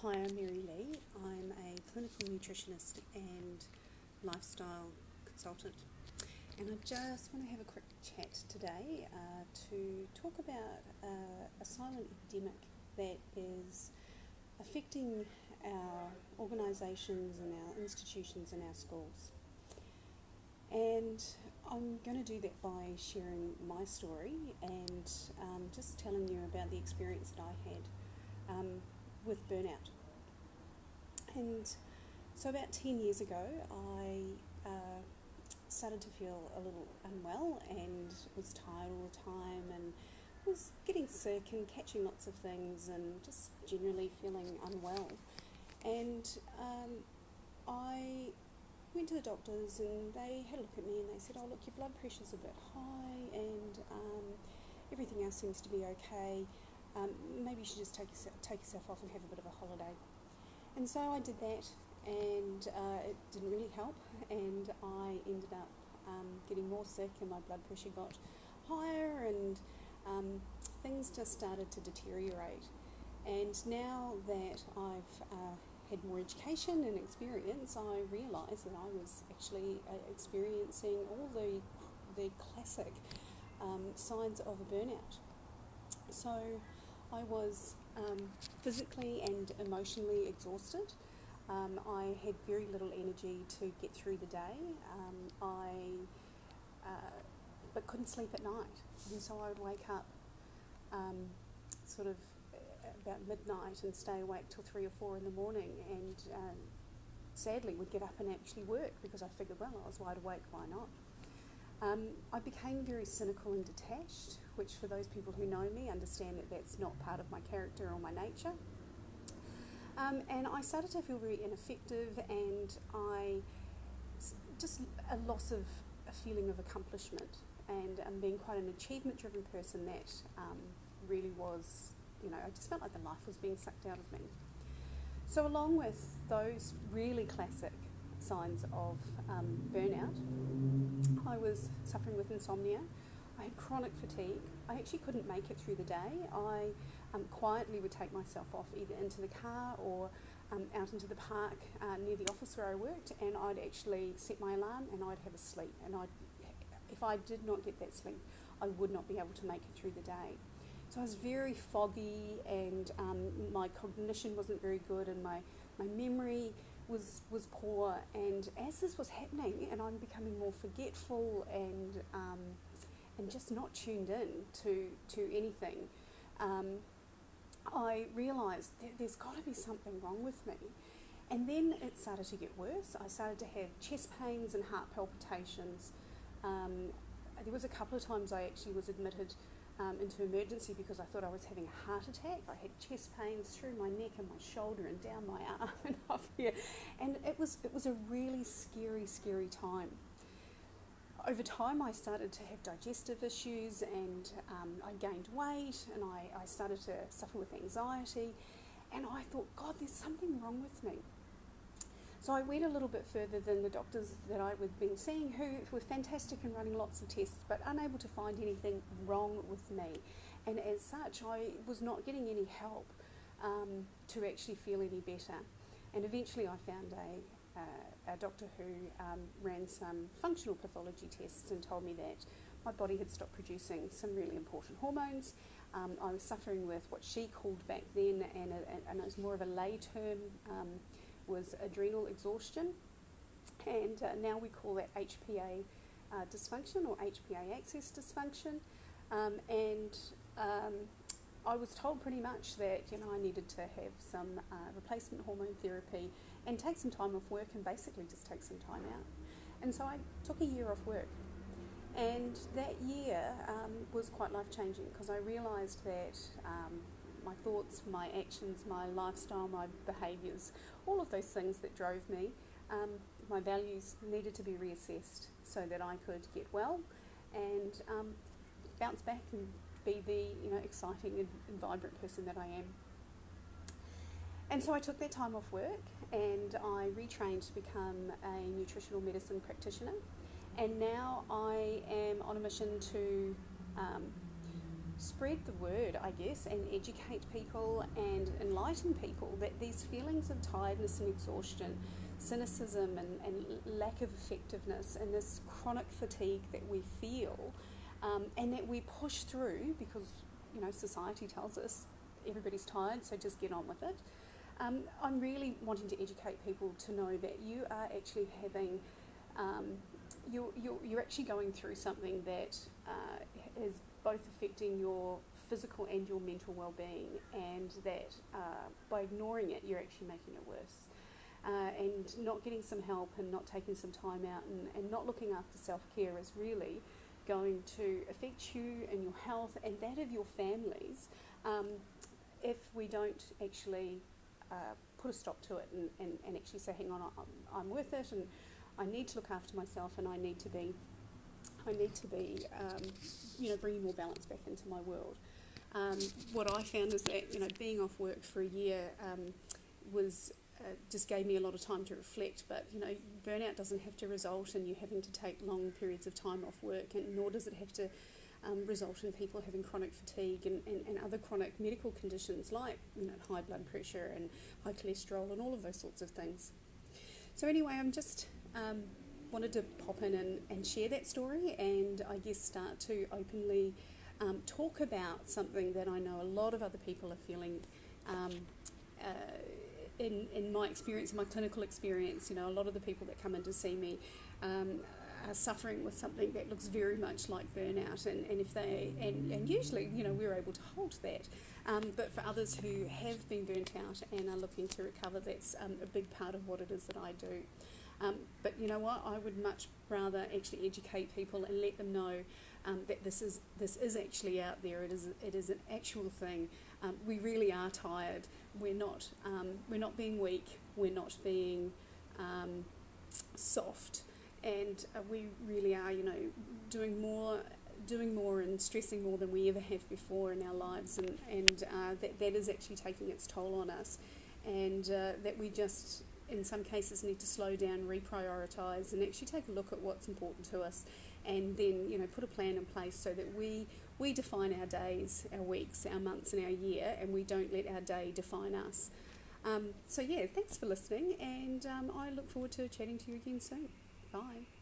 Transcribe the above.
Hi, I'm Mary-Leigh. I'm a clinical nutritionist and lifestyle consultant. And I just want to have a quick chat today to talk about a silent epidemic that is affecting our organisations and our institutions and our schools. And I'm going to do that by sharing my story and just telling you about the experience that I had with burnout. And so about 10 years ago, I started to feel a little unwell and was tired all the time and was getting sick and catching lots of things and just generally feeling unwell. And I went to the doctors and they had a look at me and they said, oh look, your blood pressure's a bit high and everything else seems to be okay. Maybe you should just take yourself off and have a bit of a holiday. And so I did that, and it didn't really help, and I ended up getting more sick, and my blood pressure got higher, and things just started to deteriorate. And now that I've had more education and experience, I realised that I was actually experiencing all the classic signs of a burnout. So I was physically and emotionally exhausted. I had very little energy to get through the day. But couldn't sleep at night, and so I would wake up sort of about midnight and stay awake till 3 or 4 in the morning, and sadly would get up and actually work because I figured, well, I was wide awake, why not? I became very cynical and detached, which for those people who know me understand that that's not part of my character or my nature. And I started to feel very ineffective, and just a loss of a feeling of accomplishment, and being quite an achievement-driven person that really was, I just felt like the life was being sucked out of me. So along with those really classic signs of burnout, I was suffering with insomnia. I had chronic fatigue. I actually couldn't make it through the day. I quietly would take myself off either into the car or out into the park near the office where I worked, and I'd actually set my alarm and I'd have a sleep. And if I did not get that sleep, I would not be able to make it through the day. So I was very foggy, and my cognition wasn't very good, and my memory was poor. And as this was happening, and I'm becoming more forgetful and just not tuned in to anything, I realised there's got to be something wrong with me. And then it started to get worse. I started to have chest pains and heart palpitations. There was a couple of times I actually was admitted into emergency because I thought I was having a heart attack. I had chest pains through my neck and my shoulder and down my arm and up here. And it was a really scary time. Over time, I started to have digestive issues, and I gained weight, and I started to suffer with anxiety, and I thought, God, there's something wrong with me. So I went a little bit further than the doctors that I had been seeing, who were fantastic and running lots of tests, but unable to find anything wrong with me. And as such, I was not getting any help to actually feel any better. And eventually I found a doctor who ran some functional pathology tests and told me that my body had stopped producing some really important hormones. I was suffering with what she called back then, and it was more of a lay term, was adrenal exhaustion. And now we call that HPA dysfunction, or HPA axis dysfunction. I was told pretty much that I needed to have some replacement hormone therapy and take some time off work, and basically just take some time out. And so I took a year off work, and that year was quite life-changing, because I realised that my thoughts, my actions, my lifestyle, my behaviours, all of those things that drove me, my values needed to be reassessed so that I could get well and bounce back and be the exciting and vibrant person that I am. And so I took that time off work, and I retrained to become a nutritional medicine practitioner, and now I am on a mission to spread the word, I guess, and educate people and enlighten people that these feelings of tiredness and exhaustion, cynicism and lack of effectiveness, and this chronic fatigue that we feel, and that we push through because, society tells us everybody's tired, so just get on with it. I'm really wanting to educate people to know that you are actually having, you're actually going through something that is both affecting your physical and your mental well-being, and that by ignoring it, you're actually making it worse. And not getting some help and not taking some time out and not looking after self-care is really going to affect you and your health and that of your families if we don't actually put a stop to it and actually say, hang on, I'm worth it, and I need to look after myself, and I need to be bringing more balance back into my world. What I found is that, being off work for a year was just gave me a lot of time to reflect, but, burnout doesn't have to result in you having to take long periods of time off work, and nor does it have to result in people having chronic fatigue and other chronic medical conditions like, high blood pressure and high cholesterol and all of those sorts of things. So anyway, I'm just wanted to pop in and share that story, and I guess start to openly talk about something that I know a lot of other people are feeling. In my experience, my clinical experience, a lot of the people that come in to see me are suffering with something that looks very much like burnout, and if they and usually, we're able to hold that. But for others who have been burnt out and are looking to recover, that's a big part of what it is that I do. But you know what? I would much rather actually educate people and let them know that this is actually out there. It is an actual thing. We really are tired. We're not being weak. We're not being soft, and we really are, doing more and stressing more than we ever have before in our lives, and that is actually taking its toll on us, and that we just, in some cases, need to slow down, reprioritise, and actually take a look at what's important to us, and then, put a plan in place so that we define our days, our weeks, our months and our year, and we don't let our day define us. So yeah, thanks for listening, and I look forward to chatting to you again soon. Bye.